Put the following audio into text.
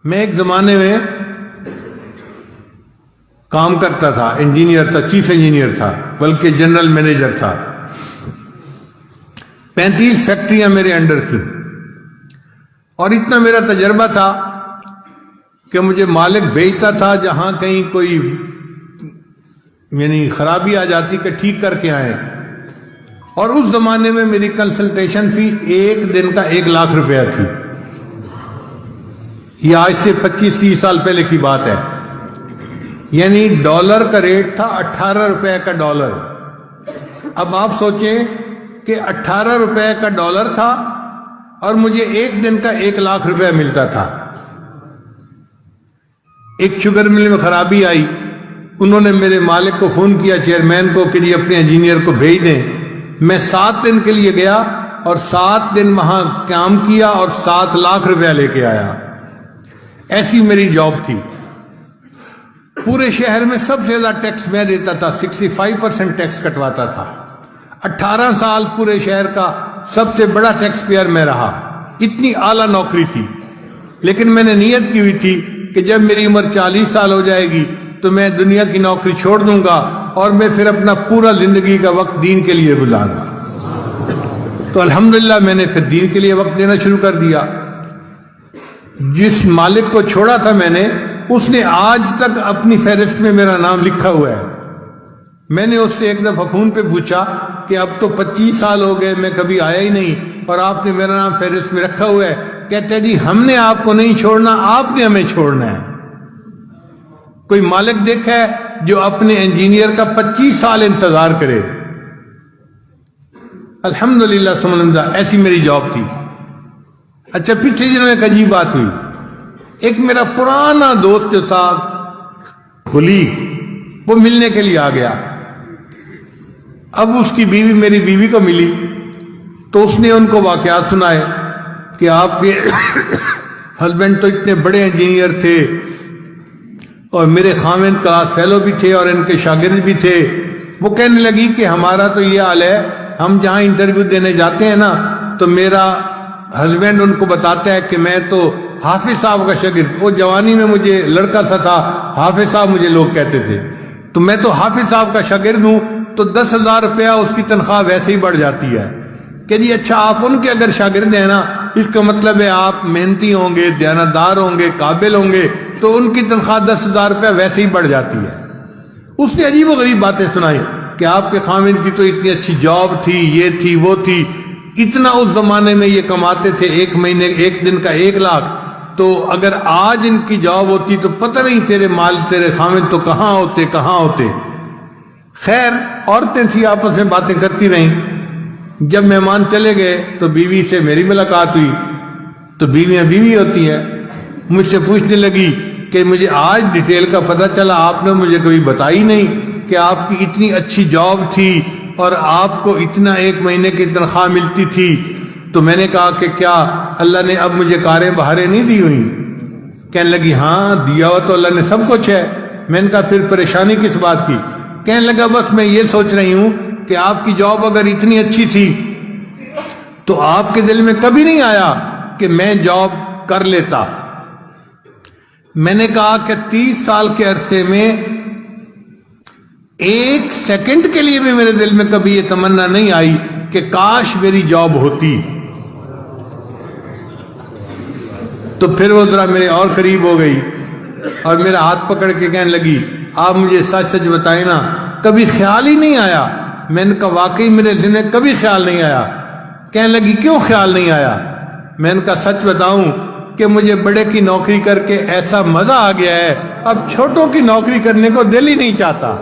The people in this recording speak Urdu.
میں ایک زمانے میں کام کرتا تھا، انجینئر تھا، چیف انجینئر تھا، بلکہ جنرل مینیجر تھا۔ 35 فیکٹریاں میرے انڈر تھیں، اور اتنا میرا تجربہ تھا کہ مجھے مالک بھیجتا تھا جہاں کہیں کوئی یعنی خرابی آ جاتی کہ ٹھیک کر کے آئیں۔ اور اس زمانے میں میری کنسلٹیشن فی ایک دن کا 1 لاکھ روپیہ تھی۔ یہ آج سے 25-30 سال پہلے کی بات ہے، یعنی ڈالر کا ریٹ تھا 18 روپے کا ڈالر۔ اب آپ سوچیں کہ 18 روپے کا ڈالر تھا اور مجھے ایک دن کا 1 لاکھ روپے ملتا تھا۔ ایک شوگر مل میں خرابی آئی، انہوں نے میرے مالک کو فون کیا، چیئرمین کو، کہ یہ اپنے انجینئر کو بھیج دیں۔ میں 7 دن کے لیے گیا اور 7 دن وہاں کام کیا اور 7 لاکھ روپیہ لے کے آیا۔ ایسی میری جاب تھی۔ پورے شہر میں سب سے زیادہ ٹیکس میں دیتا تھا، 65% ٹیکس کٹواتا تھا۔ 18 سال پورے شہر کا سب سے بڑا ٹیکس پیئر میں رہا۔ اتنی اعلیٰ نوکری تھی، لیکن میں نے نیت کی ہوئی تھی کہ جب میری عمر 40 سال ہو جائے گی تو میں دنیا کی نوکری چھوڑ دوں گا اور میں پھر اپنا پورا زندگی کا وقت دین کے لیے گزاروں گا۔ تو الحمدللہ میں نے پھر دین کے لیے وقت دینا شروع کر دیا۔ جس مالک کو چھوڑا تھا میں نے، اس نے آج تک اپنی فہرست میں میرا نام لکھا ہوا ہے۔ میں نے اس سے ایک دفعہ فون پہ پوچھا کہ اب تو 25 سال ہو گئے، میں کبھی آیا ہی نہیں اور آپ نے میرا نام فہرست میں رکھا ہوا ہے۔ کہتے ہیں جی ہم نے آپ کو نہیں چھوڑنا، آپ نے ہمیں چھوڑنا ہے۔ کوئی مالک دیکھا ہے جو اپنے انجینئر کا 25 سال انتظار کرے؟ الحمدللہ ثم الحمدللہ، ایسی میری جاب تھی۔ اچھا، پچھلے دنوں ایک عجیب بات ہوئی۔ ایک میرا پرانا دوست جو تھا کلی، وہ ملنے کے لیے آ گیا۔ اب اس کی بیوی میری بیوی کو ملی تو اس نے ان کو واقعات سنائے کہ آپ کے ہسبینڈ تو اتنے بڑے انجینئر تھے اور میرے خاوند کلاس فیلو بھی تھے اور ان کے شاگرد بھی تھے۔ وہ کہنے لگی کہ ہمارا تو یہ حال ہے، ہم جہاں انٹرویو دینے جاتے ہیں نا تو میرا ہسبینڈ ان کو بتاتا ہے کہ میں تو حافظ صاحب کا شاگرد، وہ جوانی میں مجھے لڑکا سا تھا، حافظ صاحب مجھے لوگ کہتے تھے، تو میں تو حافظ صاحب کا شاگرد ہوں، تو 10,000 روپیہ اس کی تنخواہ ویسے ہی بڑھ جاتی ہے۔ کہ جی اچھا، آپ ان کے اگر شاگرد ہیں نا، اس کا مطلب ہے آپ محنتی ہوں گے، دیانتدار ہوں گے، قابل ہوں گے، تو ان کی تنخواہ 10,000 روپیہ ویسے ہی بڑھ جاتی ہے۔ اس نے عجیب و غریب باتیں سنائی کہ آپ کے خاوند کی تو اتنی اچھی جاب تھی، یہ تھی، وہ تھی، اتنا اس زمانے میں یہ کماتے تھے، ایک مہینے ایک دن کا 1 لاکھ، تو اگر آج ان کی جاب ہوتی تو پتہ نہیں تیرے مال تیرے خاوند تو کہاں ہوتے۔ خیر، عورتیں تھی، آپس میں باتیں کرتی رہیں۔ جب مہمان چلے گئے تو بیوی سے میری ملاقات ہوئی، تو بیویاں بیوی ہوتی ہیں، مجھ سے پوچھنے لگی کہ مجھے آج ڈیٹیل کا پتہ چلا، آپ نے مجھے کبھی بتائی نہیں کہ آپ کی اتنی اچھی جاب تھی اور آپ کو اتنا 1 مہینے کی تنخواہ ملتی تھی۔ تو میں نے کہا کہ کیا اللہ نے اب مجھے کاریں بہاریں نہیں دی ہوئی؟ کہنے لگی ہاں دیا ہوا تو اللہ نے سب کچھ ہے۔ میں نے کہا پھر پریشانی کس بات کی؟ کہنے لگا بس میں یہ سوچ رہی ہوں کہ آپ کی جاب اگر اتنی اچھی تھی تو آپ کے دل میں کبھی نہیں آیا کہ میں جاب کر لیتا؟ میں نے کہا کہ 30 سال کے عرصے میں 1 سیکنڈ کے لیے بھی میرے دل میں کبھی یہ تمنا نہیں آئی کہ کاش میری جاب ہوتی۔ تو پھر وہ ذرا میرے اور قریب ہو گئی اور میرا ہاتھ پکڑ کے کہنے لگی آپ مجھے سچ سچ بتائیں نا، کبھی خیال ہی نہیں آیا؟ میں نے کہا واقعی میرے ذہن میں کبھی خیال نہیں آیا۔ کہنے لگی کیوں خیال نہیں آیا؟ میں نے کہا سچ بتاؤں کہ مجھے بڑے کی نوکری کر کے ایسا مزہ آ گیا ہے، اب چھوٹوں کی نوکری کرنے کو دل ہی نہیں چاہتا۔